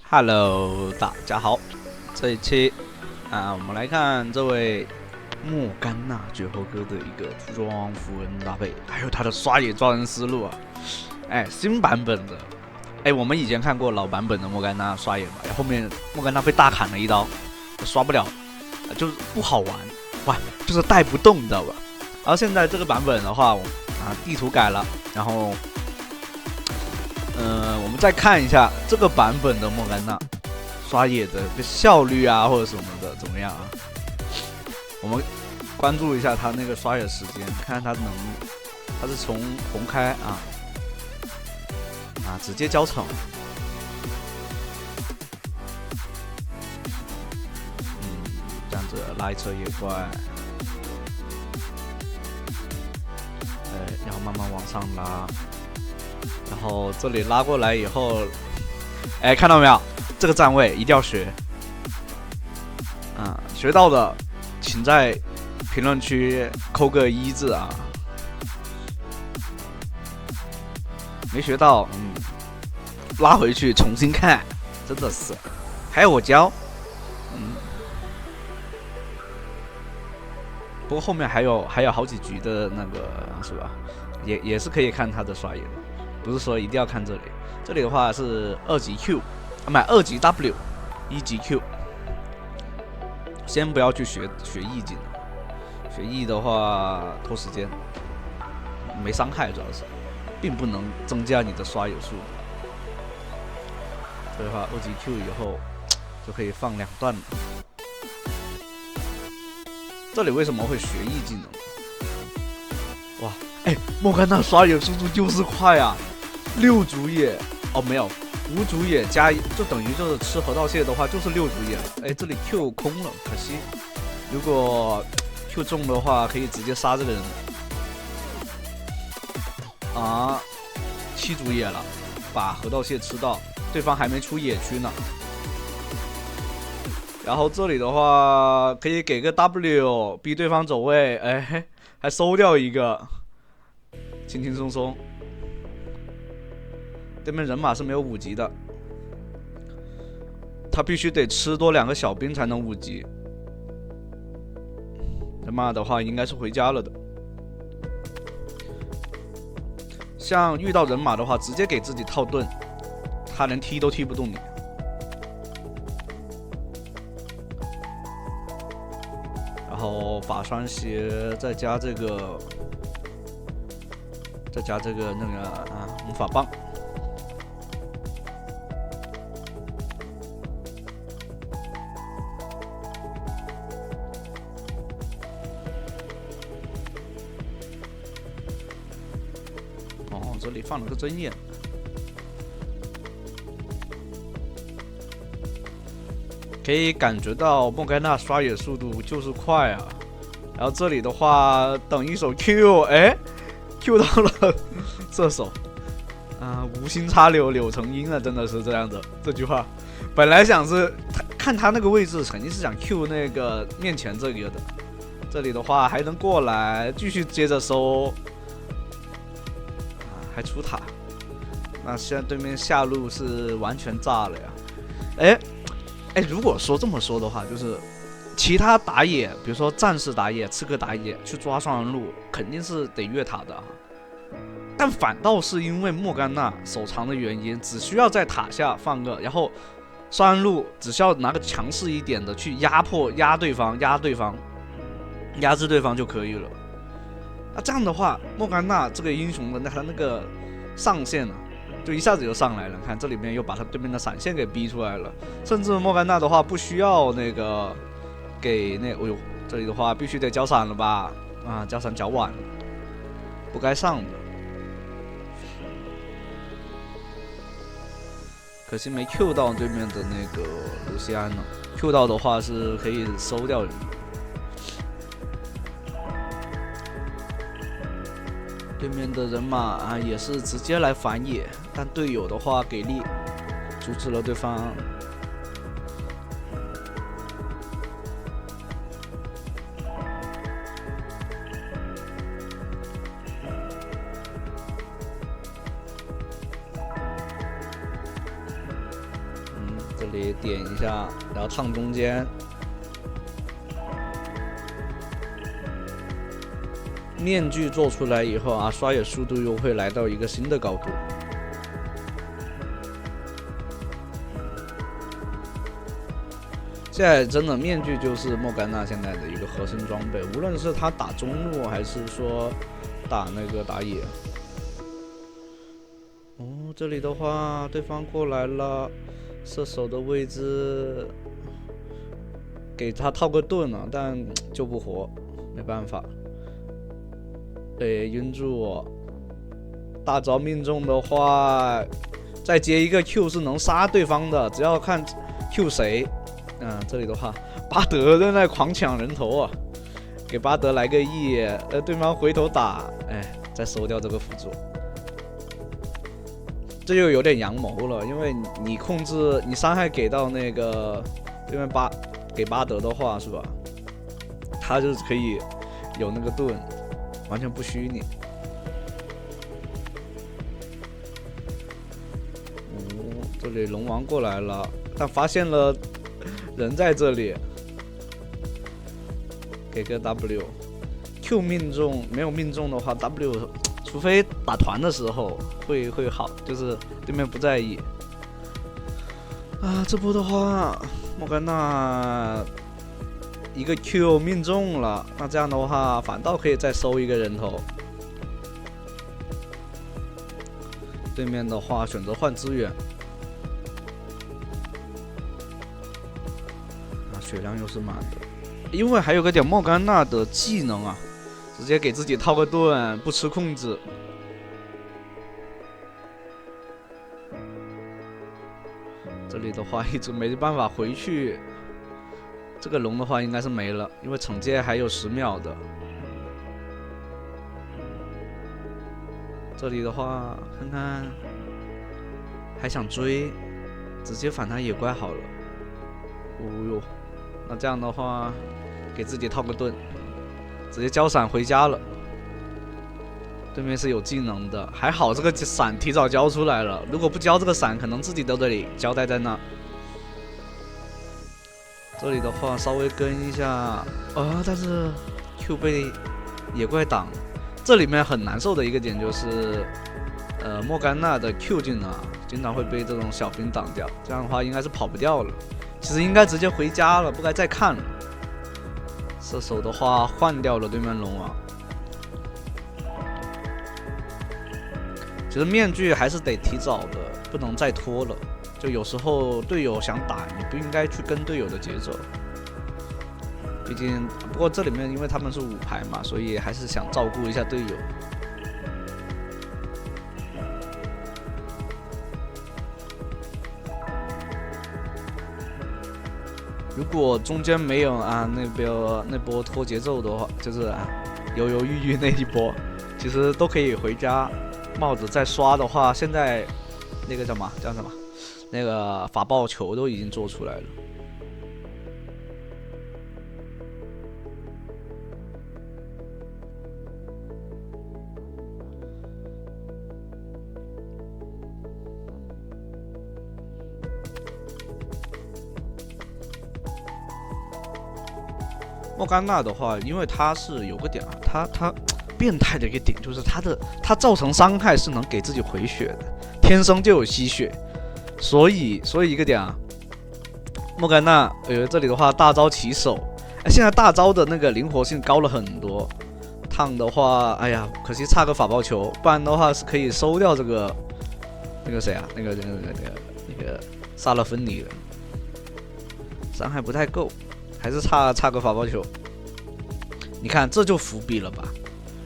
Hello， 大家好。这一期我们来看这位莫甘娜绝活哥的一个出装符文搭配，还有他的刷野抓人思路啊。新版本的，我们以前看过老版本的莫甘娜刷野嘛，后面莫甘娜被大砍了一刀，刷不了，就是不好玩，就是带不动，你知道吧？然后现在这个版本的话，地图改了，然后。我们再看一下这个版本的莫甘娜刷野的效率啊，或者什么的怎么样啊？我们关注一下他那个刷野时间，看看他的能力。他是从红开直接交场。这样子拉一车野怪，然后慢慢往上拉。然后这里拉过来以后，看到没有？这个站位一定要学。学到的，请在评论区扣个1字啊。没学到，拉回去重新看，真的是。还有我教，不过后面还有好几局的那个是吧？也是可以看他的刷野的。不是说一定要看这里，这里的话是2级 Q， 2级 W， 1级 Q。先不要去学E技能，学 E 的话拖时间，没伤害，主要是，并不能增加你的刷野速度。所以的话2级 Q 以后就可以放2段了。这里为什么会学 E 技能？哇，莫甘娜刷野速度就是快啊！6主野没有5主野加就等于就是吃河道蟹的话就是6主野了。这里 Q 空了，可惜。如果 Q 中的话，可以直接杀这个人。7主野了，把河道蟹吃到，对方还没出野区呢。然后这里的话可以给个 W 逼对方走位，还收掉一个，轻轻松松。对面人马是没有5级的，他必须得吃多2个小兵才能5级。人马的话应该是回家了的。像遇到人马的话，直接给自己套盾，他连踢都踢不动你。然后法栓鞋再加这个，魔法棒。这里放了个针眼，可以感觉到莫甘娜刷野速度就是快啊。然后这里的话，等一手 Q，Q 到了射手，无心插柳柳成荫了，真的是这样的。这句话，本来想是看他那个位置，肯定是想 Q 那个面前这个的。这里的话还能过来，继续接着收。还出塔，那现在对面下路是完全炸了呀！如果说这么说的话，就是其他打野，比如说战士打野、刺客打野去抓双人路，肯定是得越塔的但反倒是因为莫甘娜手长的原因，只需要在塔下放个，然后双人路只需要拿个强势一点的去压对方，压制对方就可以了。这样的话，莫甘娜这个英雄的他那个上限就一下子就上来了。看这里面又把他对面的闪现给逼出来了，甚至莫甘娜的话不需要那个给这里的话必须得交闪了吧？交闪交晚了，不该上的。可惜没 Q 到对面的那个卢锡安呢 ，Q 到的话是可以收掉人。对面的人马也是直接来反野，但队友的话给力，阻止了对方。这里点一下，然后烫中间。面具做出来以后啊，刷野速度又会来到一个新的高度。现在真的面具就是莫甘娜现在的一个核心装备，无论是他打中路还是说打那个打野。哦，这里的话，对方过来了，射手的位置给他套个盾了，但救不活，没办法。晕住我，大招命中的话，再接一个 Q 是能杀对方的，只要看 Q 谁。这里的话，巴德在那狂抢人头啊，给巴德来个 E， 对方回头打，再收掉这个辅助，这就有点阳谋了，因为你控制你伤害给到那个对面给巴德的话是吧？他就是可以有那个盾，完全不虚你。这里龙王过来了，但发现了人在这里，给个 W，Q 命中没有命中的话 ，W 除非打团的时候会好，就是对面不在意。这波的话，莫甘娜一个 Q 命中了，那这样的话反倒可以再收一个人头。对面的话选择换资源。血量又是满的，因为还有个点莫甘娜的技能啊，直接给自己套个盾，不吃控制。这里的话一直没办法回去，这个龙的话应该是没了，因为惩戒还有10秒的。这里的话看看，还想追，直接反他野怪好了。哦哟。那这样的话，给自己套个盾，直接交闪回家了。对面是有技能的，还好这个闪提早交出来了。如果不交这个闪，可能自己都得交代在那。这里的话稍微跟一下，但是 Q 被野怪挡。这里面很难受的一个点就是，莫甘娜的 Q 技能经常会被这种小兵挡掉，这样的话应该是跑不掉了。其实应该直接回家了，不该再看了。射手的话换掉了对面龙王。其实面具还是得提早的，不能再拖了。就有时候队友想打，你不应该去跟队友的节奏。毕竟，不过这里面因为他们是5排嘛，所以还是想照顾一下队友。如果中间没有那波拖节奏的话，就是犹犹豫豫那一波，其实都可以回家。帽子再刷的话，现在那个叫什么？那个法爆球都已经做出来了。莫甘娜的话，因为他是有个点他变态的一个点就是他造成伤害是能给自己回血的，天生就有吸血，所以一个点莫甘娜这里的话大招起手，现在大招的那个灵活性高了很多。烫的话，可惜差个法爆球，不然的话是可以收掉这个那个谁那个萨勒芬尼的，伤害不太够。还是差个法爆球，你看这就伏笔了吧？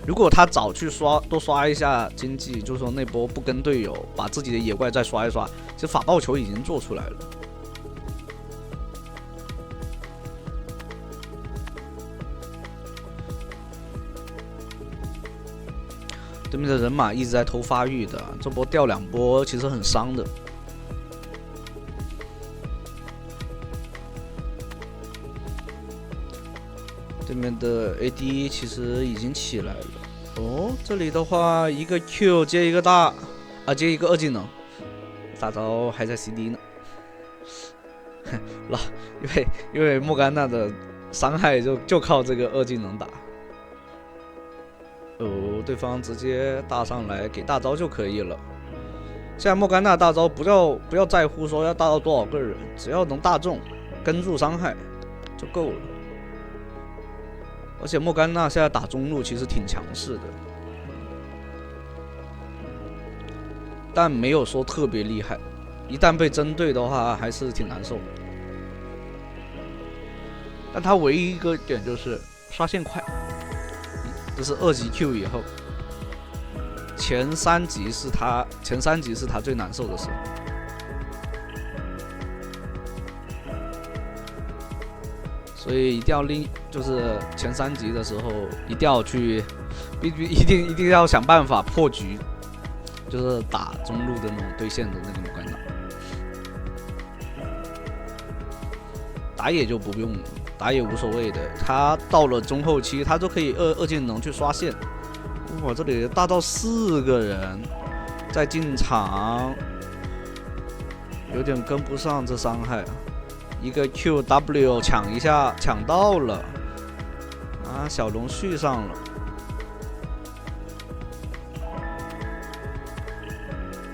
如果他早去多刷一下经济，就是说那波不跟队友，把自己的野怪再刷一刷，其实法爆球已经做出来了。对面的人马一直在偷发育的，这波掉2波其实很伤的。对面的 AD 其实已经起来了。这里的话一个 Q 接一个接一个2技能，大招还在 CD 呢。因为莫甘娜的伤害就靠这个2技能打。对方直接大上来给大招就可以了。现在莫甘娜大招不要在乎说要大到多少个人，只要能大中跟住伤害就够了。而且莫甘娜现在打中路其实挺强势的，但没有说特别厉害。一旦被针对的话，还是挺难受的。但他唯一一个点就是刷线快，就是2级 Q 以后，前3级是他最难受的时候。所以一定要就是前3级的时候一定要去，一定要想办法破局，就是打中路的那种对线的那个莫甘娜。打野就不用了，打野无所谓的，他到了中后期，他就可以二技能去刷线。哇，这里大到4个人在进场，有点跟不上这伤害啊！一个 QW 抢一下，抢到了啊！小龙续上了，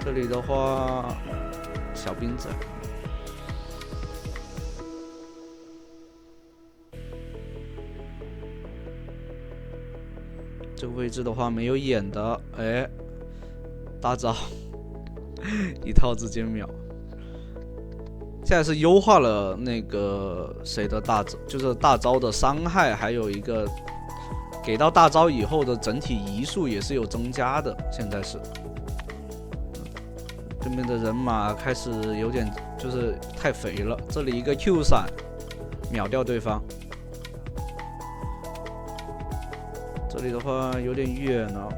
这里的话，小兵仔。这个位置的话没有眼的，哎，大招一套直接秒。现在是优化了那个谁的大招，就是大招的伤害，还有一个给到大招以后的整体移速也是有增加的。现在是对面的人马开始有点就是太肥了，这里一个 Q 闪秒掉对方。这里的话有点远了，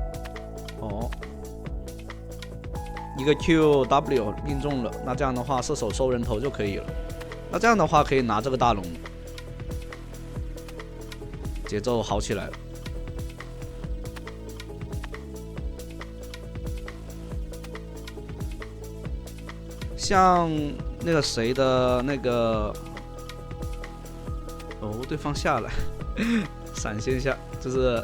哦，一个 QW 命中了，那这样的话射手收人头就可以了。那这样的话可以拿这个大龙，节奏好起来了。像那个谁的那个，对方下来，闪现下就是。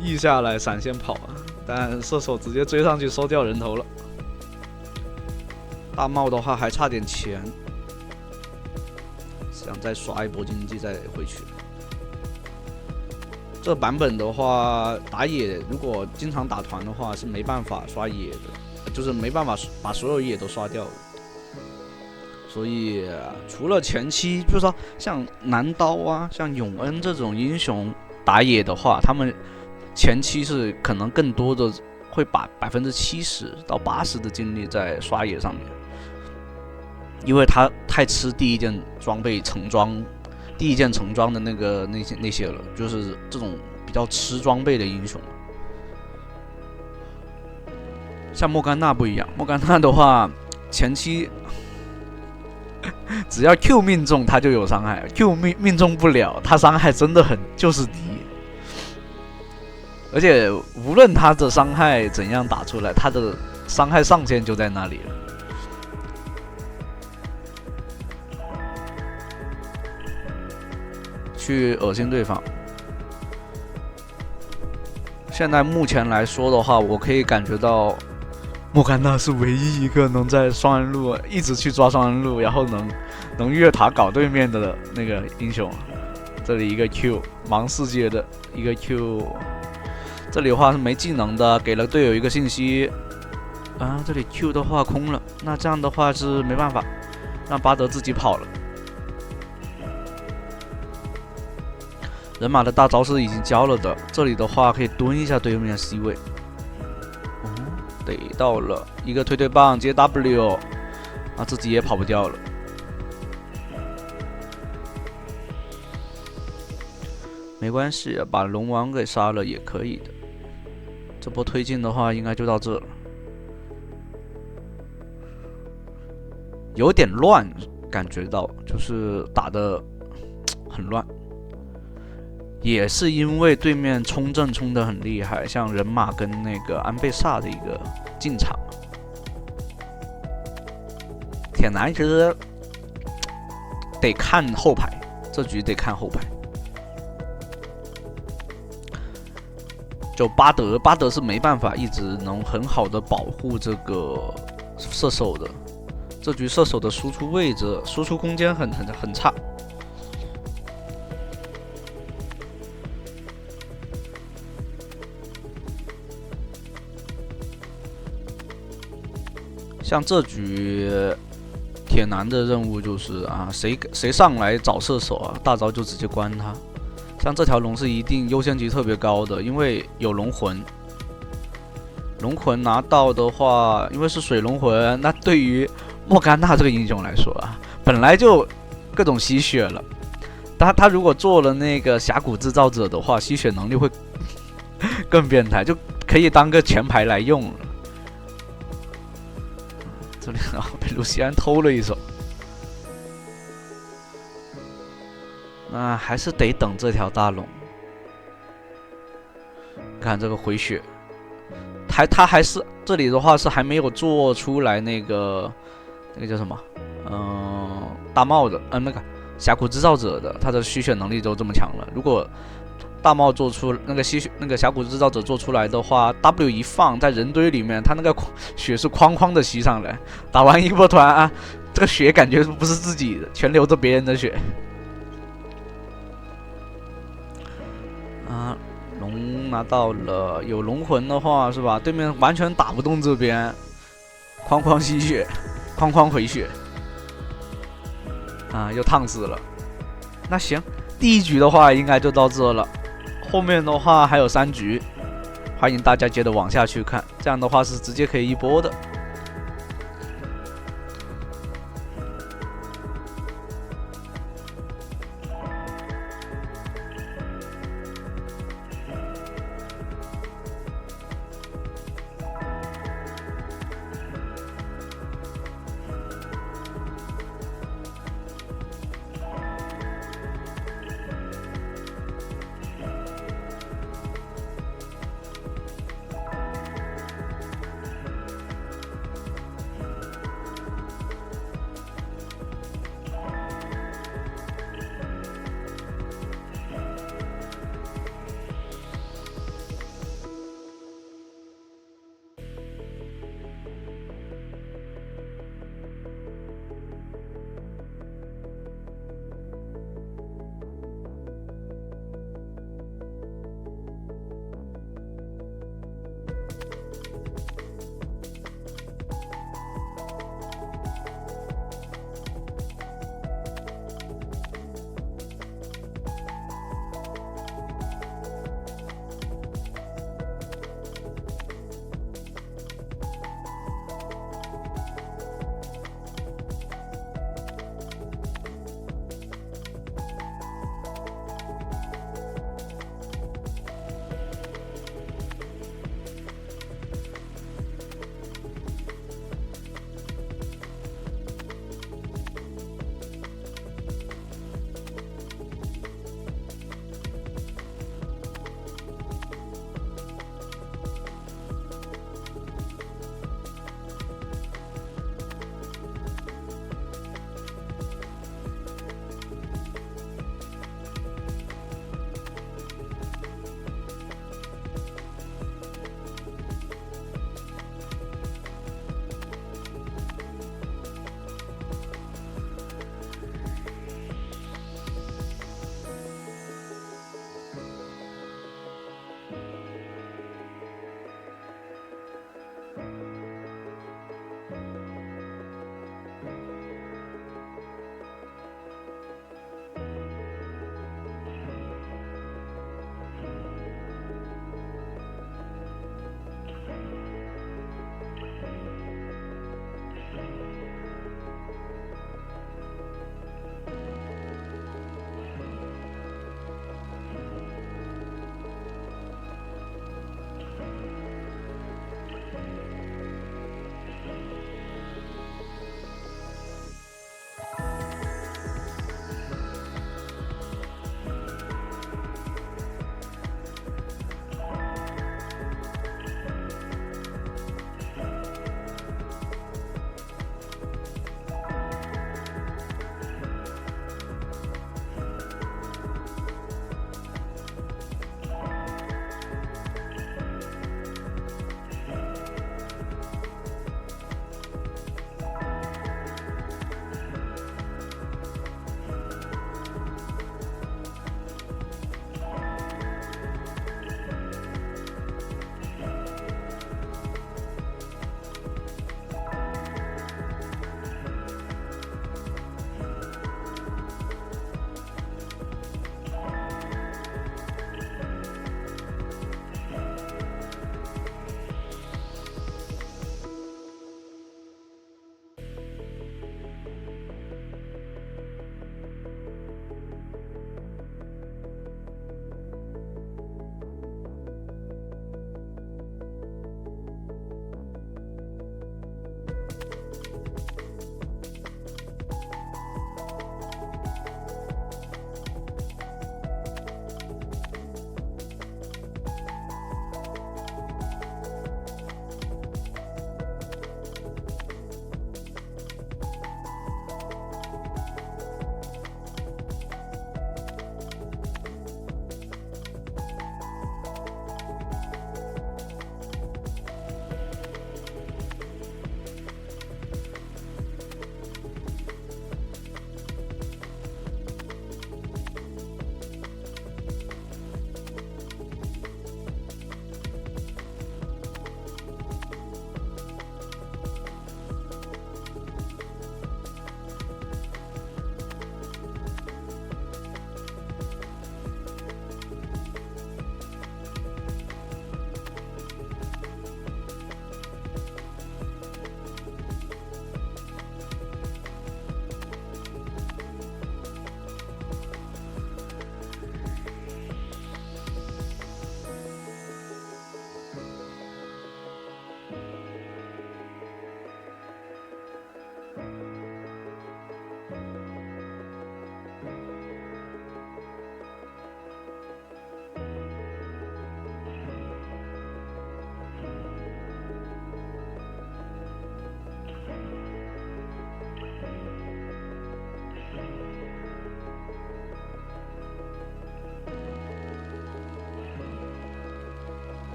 E下来闪现跑啊，但射手直接追上去收掉人头了。大帽的话还差点钱，想再刷一波经济再回去。这版本的话，打野如果经常打团的话是没办法刷野的，就是没办法把所有野都刷掉的。所以除了前期，就是说像男刀啊、像永恩这种英雄打野的话，他们前期是可能更多的会把70%到80%的精力在刷野上面，因为他太吃第一件装备成装，第一件成装的那些了，就是这种比较吃装备的英雄。像莫甘娜不一样，莫甘娜的话前期只要 Q 命中他就有伤害 ，Q 命中不了，他伤害真的就是低。而且无论他的伤害怎样打出来，他的伤害上限就在那里了。去恶心对方。现在目前来说的话，我可以感觉到莫甘娜是唯一一个能在双人路一直去抓双人路，然后能越塔搞对面的那个英雄。这里一个 Q， 盲世界的一个 Q。这里的话是没技能的，给了队友一个信息啊。这里 Q 的话空了，那这样的话是没办法，让巴德自己跑了。人马的大招是已经交了的，这里的话可以蹲一下对面的 C 位。逮到了一个推棒接 W， 啊，自己也跑不掉了。没关系，把龙王给杀了也可以的。这波推进的话，应该就到这了。有点乱，感觉到就是打得很乱，也是因为对面冲阵冲得很厉害，像人马跟那个安倍萨的一个进场。铁男其实得看后排，这局得看后排。就巴德是没办法一直能很好的保护这个射手的，这局射手的输出位置、输出空间很差。像这局铁男的任务就是啊，谁上来找射手啊，大招就直接关他。像这条龙是一定优先级特别高的，因为有龙魂。龙魂拿到的话，因为是水龙魂，那对于莫甘娜这个英雄来说啊，本来就各种吸血了。他如果做了那个峡谷制造者的话，吸血能力会更变态，就可以当个前排来用了。这里啊，被卢锡安偷了一手。那还是得等这条大龙。看这个回血，他还是这里的话是还没有做出来那个叫什么？大帽的，那个峡谷制造者的，他的吸血能力就这么强了。如果大帽做出那个峡谷制造者做出来的话 ，W 一放在人堆里面，他那个血是哐哐的吸上来，打完一波团啊，这个血感觉不是自己的，全流着别人的血。啊，龙拿到了，有龙魂的话是吧？对面完全打不动这边，哐哐吸血，哐哐回血，啊，又烫死了。那行，第一局的话应该就到这了，后面的话还有3局，欢迎大家接着往下去看，这样的话是直接可以一波的。